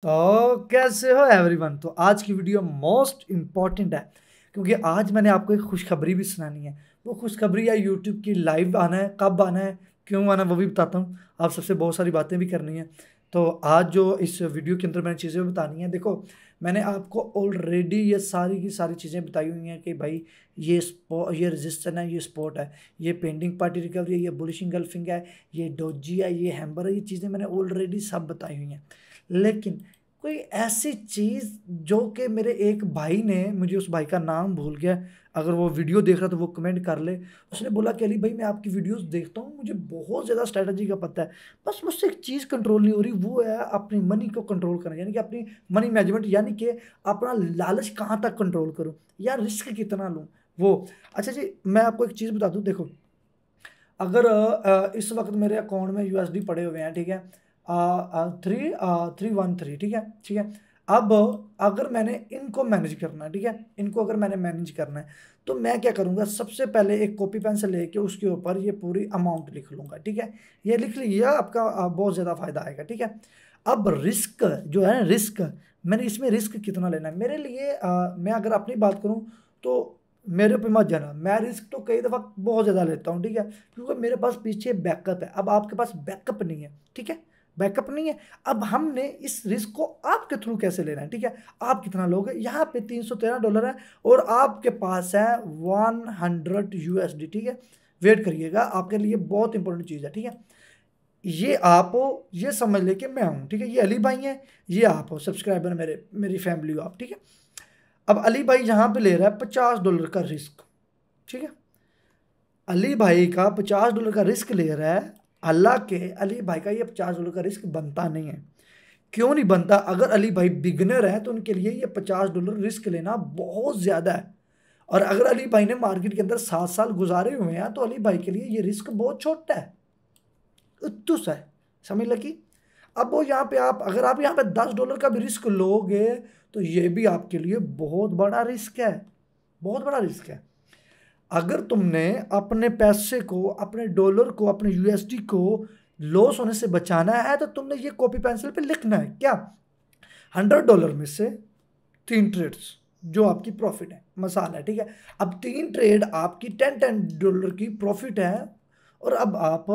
तो कैसे हो एवरीवन। तो आज की वीडियो मोस्ट इम्पॉर्टेंट है क्योंकि आज मैंने आपको एक खुशखबरी भी सुनानी है। वो खुशखबरी या यूट्यूब की लाइव आना है, कब आना है, क्यों आना है, वो भी बताता हूँ। आप सबसे बहुत सारी बातें भी करनी है। तो आज जो इस वीडियो के अंदर मैंने चीज़ें बतानी है, देखो मैंने आपको ऑलरेडी ये सारी की सारी चीज़ें बताई हुई हैं कि भाई ये रजिस्टर है, ये स्पॉट है, ये पेंडिंग पार्टी रिकवरी है, ये बुलिशिंग गल्फिंग है, ये डोजी है, ये हैम्बर है। ये चीज़ें मैंने ऑलरेडी सब बताई हुई हैं। लेकिन कोई ऐसी चीज़ जो कि मेरे एक भाई ने, मुझे उस भाई का नाम भूल गया, अगर वो वीडियो देख रहा तो वो कमेंट कर ले। उसने बोला कि अली भाई मैं आपकी वीडियोस देखता हूँ, मुझे बहुत ज़्यादा स्ट्रैटेजी का पता है, बस मुझसे एक चीज़ कंट्रोल नहीं हो रही, वो है अपनी मनी को कंट्रोल करना, यानी कि अपनी मनी मैनेजमेंट, यानी कि अपना लालच कहाँ तक कंट्रोल करूँ या रिस्क कितना लूँ वो। अच्छा जी, मैं आपको एक चीज़ बता दूँ। देखो अगर इस वक्त मेरे अकाउंट में यूएसडी पड़े हुए हैं, ठीक है, 313, ठीक है, ठीक है। अब अगर मैंने इनको मैनेज करना है, ठीक है, इनको अगर मैंने मैनेज करना है तो मैं क्या करूंगा, सबसे पहले एक कॉपी पेन से लेके उसके ऊपर ये पूरी अमाउंट लिख लूंगा, ठीक है। ये लिख लिया, आपका बहुत ज़्यादा फायदा आएगा, ठीक है। अब रिस्क जो है, रिस्क मैंने इसमें रिस्क कितना लेना है मेरे लिए, मैं अगर अपनी बात करूं तो मेरे पे मत जाना, मैं रिस्क तो कई दफ़ा बहुत ज़्यादा लेता हूँ, ठीक है, क्योंकि मेरे पास पीछे बैकअप है। अब आपके पास बैकअप नहीं है, ठीक है, बैकअप नहीं है। अब हमने इस रिस्क को आपके थ्रू कैसे लेना है, ठीक है। आप कितना लोगे, यहाँ पे $313 है और आपके पास है 100 यूएसडी, ठीक है। वेट करिएगा, आपके लिए बहुत इंपॉर्टेंट चीज़ है, ठीक है। ये आप हो, ये समझ ले कि मैं हूँ, ठीक है। ये अली भाई हैं, ये आप हो, सब्सक्राइबर मेरी फैमिली हो आप, ठीक है। अब अली भाई यहाँ पे ले रहा है $50 का रिस्क, ठीक है। अली भाई का $50 का रिस्क ले रहा है, हालांकि अली भाई का ये $50 का रिस्क बनता नहीं है। क्यों नहीं बनता? अगर अली भाई बिगनर है तो उनके लिए ये $50 रिस्क लेना बहुत ज्यादा है। और अगर अली भाई ने मार्केट के अंदर 7 साल गुजारे हुए हैं तो अली भाई के लिए ये रिस्क बहुत छोटा है, उत्तुस है, समझ लगी। अब वो यहाँ पे आप, अगर आप यहाँ पे $10 का भी रिस्क लोगे तो ये भी आपके लिए बहुत बड़ा रिस्क है, बहुत बड़ा रिस्क है। अगर तुमने अपने पैसे को, अपने डॉलर को, अपने यूएसडी को लॉस होने से बचाना है तो तुमने ये कॉपी पेंसिल पे लिखना है क्या, $100 में से 3 ट्रेड्स जो आपकी प्रॉफिट है, मसाला है, ठीक है। अब 3 ट्रेड आपकी $10 की प्रॉफिट है और अब आप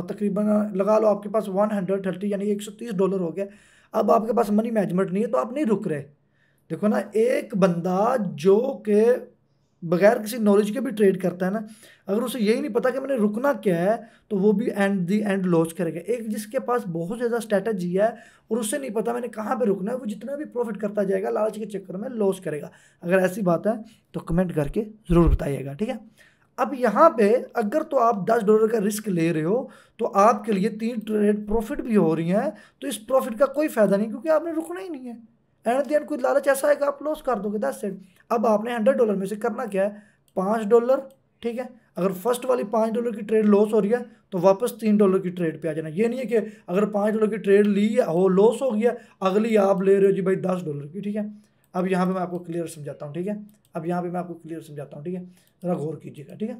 तकरीबन लगा लो आपके पास 130 यानी $130 हो गया। अब आपके पास मनी मैनेजमेंट नहीं है तो आप नहीं रुक रहे। देखो ना, एक बंदा जो के बगैर किसी नॉलेज के भी ट्रेड करता है ना, अगर उसे यही नहीं पता कि मैंने रुकना क्या है तो वो भी एंड दी एंड लॉस करेगा। एक जिसके पास बहुत ज़्यादा स्ट्रैटेजी है और उसे नहीं पता मैंने कहाँ पे रुकना है, वो जितना भी प्रॉफिट करता जाएगा लालच के चक्कर में लॉस करेगा। अगर ऐसी बात है तो कमेंट करके ज़रूर बताइएगा, ठीक है। अब यहाँ पे अगर तो आप $10 का रिस्क ले रहे हो तो आपके लिए 3 ट्रेड प्रॉफिट भी हो रही हैं, तो इस प्रॉफिट का कोई फायदा नहीं क्योंकि आपने रुकना ही नहीं है। एंड देन कोई लालच ऐसा है कि आप लॉस कर दोगे, दैट्स इट। अब आपने $100 में से करना क्या है, $5, ठीक है। अगर फर्स्ट वाली $5 की ट्रेड लॉस हो रही है तो वापस $3 की ट्रेड पे आ जाना। ये नहीं है कि अगर $5 की ट्रेड ली हो, लॉस हो गया, अगली आप ले रहे हो जी भाई $10 की, ठीक है। अब यहाँ पे मैं आपको क्लियर समझाता हूँ, ठीक है। अब यहाँ पे मैं आपको क्लियर समझाता हूँ, ठीक है, ज़रा गौर कीजिएगा, ठीक है।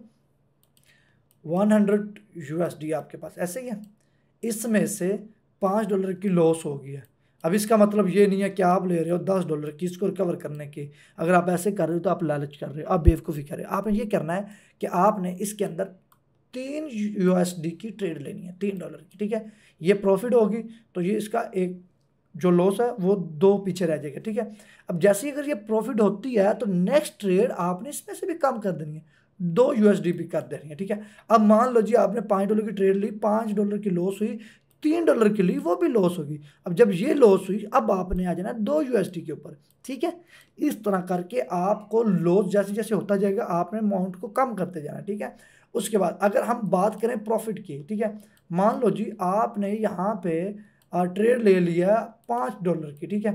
100 यूएसडी आपके पास ऐसे ही है, इसमें से $5 की लॉस हो गई है। अब इसका मतलब ये नहीं है कि आप ले रहे हो $10 की इसको रिकवर करने की। अगर आप ऐसे कर रहे हो तो आप लालच कर रहे हो, आप बेवकूफ़ी कर रहे हो। आपने ये करना है कि आपने इसके अंदर 3 USD की ट्रेड लेनी है, $3 की, ठीक है। ये प्रॉफिट होगी तो ये इसका एक जो लॉस है वो 2 पीछे रह जाएगा, ठीक है। अब जैसे ही अगर ये प्रॉफिट होती है तो नेक्स्ट ट्रेड आपने इसमें से भी कम कर देनी है, 2 USD भी कर देनी है, ठीक है। अब मान लो जी आपने $5 की ट्रेड ली, $5 की लॉस हुई, $3 की ली, वो भी लॉस होगी। अब जब ये लॉस हुई अब आपने आ जाना 2 USD के ऊपर, ठीक है। इस तरह करके आपको लॉस जैसे जैसे होता जाएगा आपने अमाउंट को कम करते जाना, ठीक है। उसके बाद अगर हम बात करें प्रॉफिट की, ठीक है, मान लो जी आपने यहाँ पे ट्रेड ले लिया $5 की, ठीक है,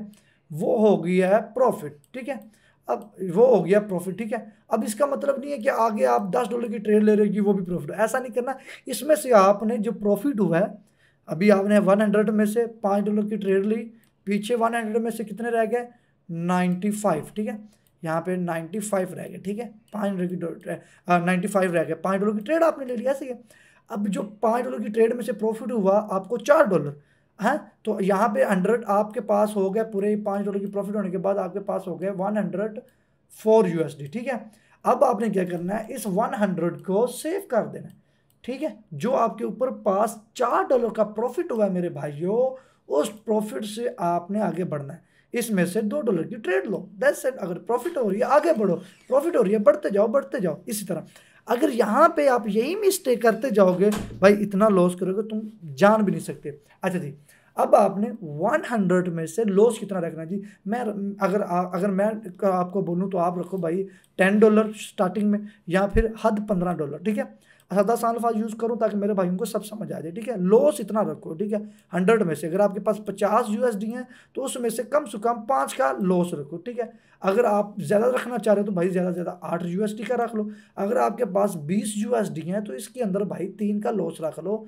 वो हो गया है प्रॉफिट, ठीक है। अब वो हो गया प्रॉफिट, ठीक है। अब इसका मतलब नहीं है कि आगे आप $10 की ट्रेड ले रहे हो कि वो भी प्रॉफिट, ऐसा नहीं करना। इसमें से आपने जो प्रॉफिट हुआ है, अभी आपने 100 में से $5 की ट्रेड ली, पीछे 100 में से कितने रह गए, 95, ठीक है। यहाँ पे 95 रह गए, ठीक है। 500 की 95 रह गए, $5 की ट्रेड आपने ले लिया, ऐसे ही है। अब जो $5 की ट्रेड में से प्रॉफिट हुआ आपको $4, है। तो यहाँ पे 100 आपके पास हो गया, पूरे $5 की प्रॉफिट होने के बाद आपके पास हो गया 104 USD, ठीक है। अब आपने क्या करना है, इस 100 को सेव कर देना है, ठीक है। जो आपके ऊपर पास $4 का प्रॉफिट हुआ है मेरे भाइयों, उस प्रॉफिट से आपने आगे बढ़ना है। इसमें से $2 की ट्रेड लो, दैट्स इट। अगर प्रॉफिट हो रही है आगे बढ़ो, प्रॉफिट हो रही है बढ़ते जाओ बढ़ते जाओ। इसी तरह अगर यहाँ पे आप यही मिस्टेक करते जाओगे भाई, इतना लॉस करोगे तुम जान भी नहीं सकते। अच्छा जी, अब आपने 100 में से लॉस कितना रखना जी। मैं अगर मैं आपको बोलूँ तो आप रखो भाई $10 स्टार्टिंग में, या फिर हद $15, ठीक है। सादा अल्फाज यूज़ करूँ ताकि मेरे भाइयों को सब समझ आ जाए, ठीक है। लॉस इतना रखो, ठीक है। 100 में से अगर आपके पास 50 USD हैं तो उसमें से कम 5 का लॉस रखो, ठीक है। अगर आप ज़्यादा रखना चाह रहे हो तो भाई ज़्यादा से ज़्यादा 8 USD का रख लो। अगर आपके पास 20 USD हैं तो इसके अंदर भाई 3 का लॉस रख लो।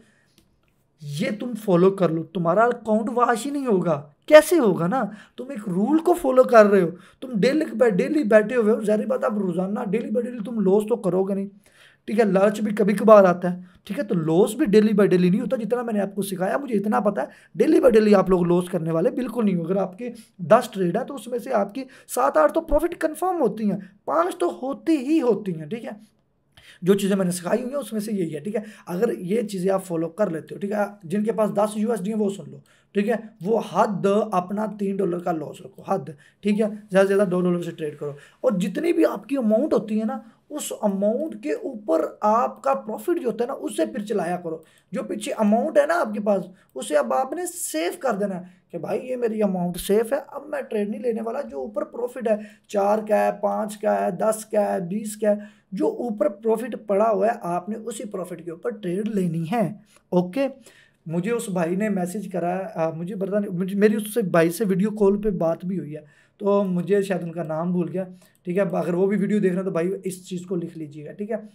ये तुम फॉलो कर लो, तुम्हारा अकाउंट वॉश ही नहीं होगा। कैसे होगा ना, तुम एक रूल को फॉलो कर रहे हो, तुम डेली बैठे हुए हो, जारी बात आप रोजाना डेली बाय डेली तुम लॉस तो करोगे नहीं, ठीक है। लालच भी कभी कभार आता है, ठीक है। तो लॉस भी डेली बाय डेली नहीं होता, जितना मैंने आपको सिखाया मुझे इतना पता है, डेली बाय डेली आप लोग लॉस करने वाले बिल्कुल नहीं हो। अगर आपके 10 ट्रेड है तो उसमें से आपकी 7-8 तो प्रॉफिट कंफर्म होती हैं, 5 तो होती ही होती हैं, ठीक है। जो चीज़ें मैंने सिखाई हुई है उसमें से यही है, ठीक है। अगर ये चीज़ें आप फॉलो कर लेते हो, ठीक है, जिनके पास 10 USD है वो सुन लो, ठीक है। वो हद अपना $3 का लॉस रखो, हद, ठीक है। ज़्यादा से ज़्यादा $2 से ट्रेड करो, और जितनी भी आपकी अमाउंट होती है ना, उस अमाउंट के ऊपर आपका प्रॉफिट जो होता है ना, उससे फिर चलाया करो। जो पीछे अमाउंट है ना आपके पास, उसे अब आपने सेव कर देना है कि भाई ये मेरी अमाउंट सेफ है, अब मैं ट्रेड नहीं लेने वाला। जो ऊपर प्रॉफिट है 4 का है, 5 का है, 10 का है, 20 का है, जो ऊपर प्रॉफिट पड़ा हुआ है आपने उसी प्रॉफिट के ऊपर ट्रेड लेनी है, ओके। मुझे उस भाई ने मैसेज करा, मुझे पता नहीं, मेरी उससे भाई से वीडियो कॉल पे बात भी हुई है, तो मुझे शायद उनका नाम भूल गया, ठीक है। अगर वो भी वीडियो देख रहे हैं तो भाई इस चीज़ को लिख लीजिएगा, ठीक है।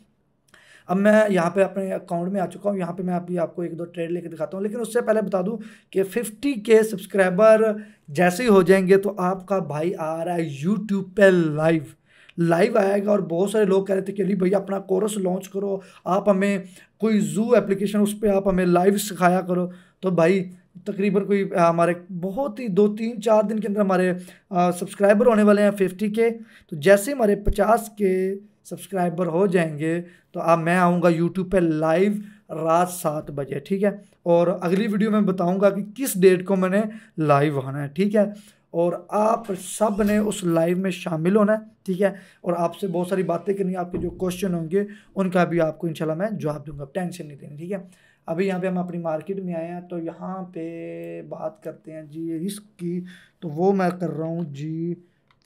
अब मैं यहाँ पे अपने अकाउंट में आ चुका हूँ, यहाँ पे मैं अभी आपको 1-2 ट्रेड लेके दिखाता हूँ। लेकिन उससे पहले बता दूँ कि 50K सब्सक्राइबर जैसे ही हो जाएंगे तो आपका भाई आ रहा है यूट्यूब पे लाइव आएगा। और बहुत सारे लोग कह रहे थे कि अली भैया अपना कोर्स लॉन्च करो, आप हमें कोई जू एप्लीकेशन उस पर आप हमें लाइव सिखाया करो। तो भाई तकरीबन कोई हमारे बहुत ही 2-3-4 दिन के अंदर हमारे सब्सक्राइबर होने वाले हैं 50K। तो जैसे ही हमारे 50K सब्सक्राइबर हो जाएंगे तो अब मैं आऊँगा यूट्यूब पे लाइव रात 7 बजे, ठीक है। और अगली वीडियो में बताऊँगा कि किस डेट को मैंने लाइव आना है, ठीक है। और आप सब ने उस लाइव में शामिल होना है, ठीक है। और आपसे बहुत सारी बातें करनी है, आपके जो क्वेश्चन होंगे उनका भी आपको इंशाल्लाह मैं जवाब दूंगा, टेंशन नहीं लेनी, ठीक है। अभी यहाँ पे हम अपनी मार्केट में आए हैं, तो यहाँ पे बात करते हैं जी रिस्क की। तो वो मैं कर रहा हूँ जी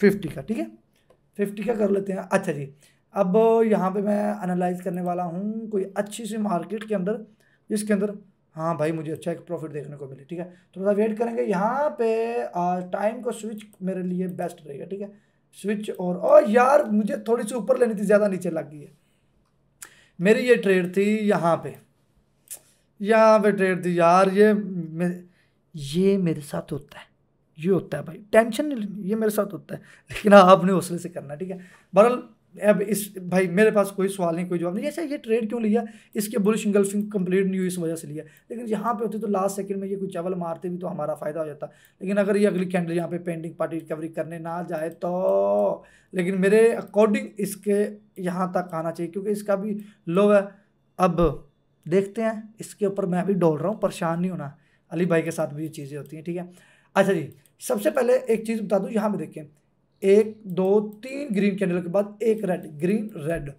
50 का, ठीक है, 50 का कर लेते हैं। अच्छा जी, अब यहाँ पे मैं एनालाइज करने वाला हूँ कोई अच्छी सी मार्केट के अंदर, जिसके अंदर हाँ भाई मुझे अच्छा एक प्रॉफिट देखने को मिले, ठीक है। थोड़ा सा वेट करेंगे, यहाँ पे टाइम को स्विच मेरे लिए बेस्ट रहेगा, ठीक है। स्विच और यार मुझे थोड़ी सी ऊपर लेनी थी, ज़्यादा नीचे लग गई है मेरी। ये ट्रेड थी यहाँ पे ट्रेड थी यार, ये मेरे साथ होता है, ये होता है भाई, टेंशन नहीं लेनी, ये मेरे साथ होता है। लेकिन आपने हौसले से करना, ठीक है। बहरहाल अब इस भाई मेरे पास कोई सवाल नहीं, कोई जवाब नहीं। जैसे ये ट्रेड क्यों लिया, इसके बुलिश इंगल्फिंग कंप्लीट नहीं हुई इस वजह से लिया। लेकिन यहाँ पे होती तो लास्ट सेकंड में ये कोई चावल मारते भी तो हमारा फायदा हो जाता। लेकिन अगर ये अगली कैंडल यहाँ पे पेंडिंग पार्टी रिकवरी करने ना जाए तो, लेकिन मेरे अकॉर्डिंग इसके यहाँ तक आना चाहिए, क्योंकि इसका भी लो है। अब देखते हैं, इसके ऊपर मैं भी डोल रहा हूँ, परेशान नहीं होना, अली भाई के साथ भी ये चीज़ें होती हैं, ठीक है। अच्छा जी, सबसे पहले एक चीज़ बता दूँ, यहाँ पे देखें 1 2 3 ग्रीन कैंडल के बाद एक रेड, ग्रीन रेड।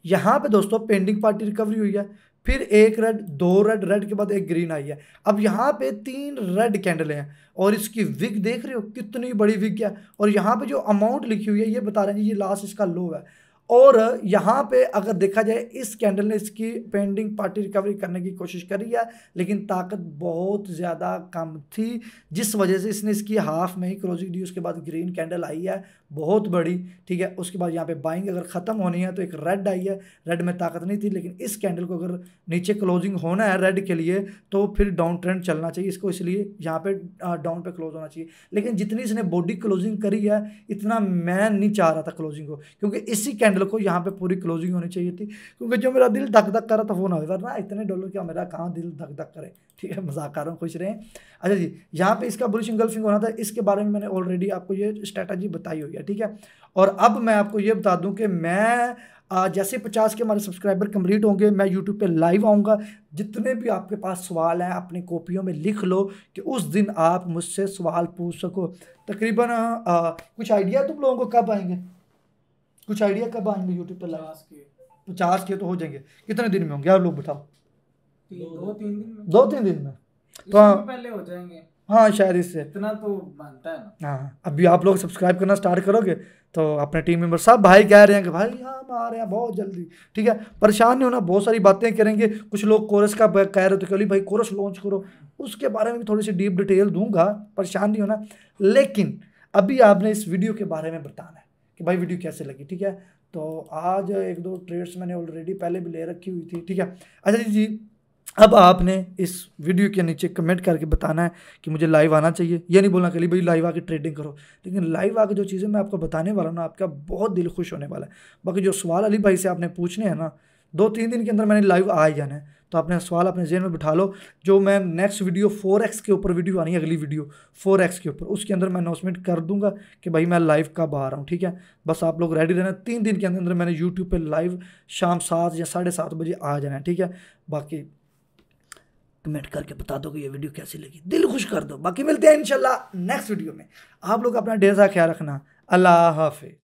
यहाँ पे दोस्तों पेंडिंग पार्टी रिकवरी हुई है, फिर एक रेड, 2 रेड, रेड के बाद एक ग्रीन आई है। अब यहाँ पे 3 रेड कैंडल हैं और इसकी विग देख रहे हो कितनी बड़ी विग है। और यहाँ पे जो अमाउंट लिखी हुई है ये बता रहे हैं ये लास्ट इसका लो है। और यहाँ पे अगर देखा जाए इस कैंडल ने इसकी पेंडिंग पार्टी रिकवरी करने की कोशिश करी है, लेकिन ताकत बहुत ज़्यादा कम थी, जिस वजह से इसने इसकी हाफ में ही क्लोजिंग दी। उसके बाद ग्रीन कैंडल आई है बहुत बड़ी, ठीक है। उसके बाद यहाँ पे बाइंग अगर ख़त्म होनी है तो एक रेड आई है, रेड में ताकत नहीं थी, लेकिन इस कैंडल को अगर नीचे क्लोजिंग होना है रेड के लिए तो फिर डाउन ट्रेंड चलना चाहिए इसको, इसलिए यहाँ पे डाउन पे क्लोज होना चाहिए। लेकिन जितनी इसने बॉडी क्लोजिंग करी है इतना मैं नहीं चाह रहा था क्लोजिंग को, क्योंकि इसी कैंडल रखो, यहाँ पे पूरी क्लोजिंग होनी चाहिए थी, क्योंकि जो मेरा दिल धक धक कर रहा था वो ना हो, वरना इतने डॉलर क्या मेरा कहाँ दिल धक धक करे। ठीक है, मजाक कर रहा हूँ, खुश रहें। अच्छा जी, यहाँ पे इसका बुलिश इंगल्फिंग होना था, इसके बारे में मैंने ऑलरेडी आपको ये स्ट्रैटेजी बताई हुई है। ठीक है, और अब मैं आपको ये बता दूं कि मैं जैसे 50 के हमारे सब्सक्राइबर कंप्लीट होंगे, मैं यूट्यूब पे लाइव आऊँगा। जितने भी आपके पास सवाल हैं अपनी कॉपियों में लिख लो कि उस दिन आप मुझसे सवाल पूछ सको। तकरीबन कुछ आइडिया तुम लोगों को कब आएंगे, कुछ आइडिया कब आएंगे यूट्यूब पे लाइव? 50 के तो हो जाएंगे, कितने दिन में होंगे आप लोग बताओ? 2-3 दिन में। 2-3 दिन में तो पहले हो जाएंगे। हाँ शायद इससे इतना तो बनता है ना। हाँ, अभी आप लोग सब्सक्राइब करना स्टार्ट करोगे तो अपने टीम मेंबर सब भाई कह रहे हैं कि भाई हम आ रहे हैं बहुत जल्दी। ठीक है, परेशान नहीं होना, बहुत सारी बातें करेंगे। कुछ लोग कोरस का कह रहे थे कि भाई कोरस लॉन्च करो, उसके बारे में भी थोड़ी सी डीप डिटेल दूंगा, परेशान नहीं होना। लेकिन अभी आपने इस वीडियो के बारे में बताना है कि भाई वीडियो कैसे लगी। ठीक है, तो आज 1-2 ट्रेड्स मैंने ऑलरेडी पहले भी ले रखी हुई थी। ठीक है, अच्छा जी, अब आपने इस वीडियो के नीचे कमेंट करके बताना है कि मुझे लाइव आना चाहिए। ये नहीं बोलना कि भाई लाइव आके ट्रेडिंग करो, लेकिन लाइव आके जो चीज़ें मैं आपको बताने वाला हूँ ना, आपका बहुत दिल खुश होने वाला है। बाकी जो सवाल अली भाई से आपने पूछने हैं ना, 2-3 दिन के अंदर मैंने लाइव आ ही जाना है, तो आपने सवाल अपने जेहन में बिठा लो। जो मैं नेक्स्ट वीडियो 4x के ऊपर वीडियो आनी है, अगली वीडियो 4x के ऊपर, उसके अंदर मैं अनाउंसमेंट कर दूंगा कि भाई मैं लाइव कब आ रहा हूँ। ठीक है, बस आप लोग रेडी रहना। 3 दिन के अंदर मैंने यूट्यूब पर लाइव शाम 7 या 7:30 बजे आ जाना है। ठीक है, बाकी कमेंट करके बता दो कि ये वीडियो कैसी लगी, दिल खुश कर दो। बाकी मिलते हैं इंशाल्लाह नेक्स्ट वीडियो में। आप लोग अपना ढेर सारा ख्याल रखना। अल्लाह हाफिज़।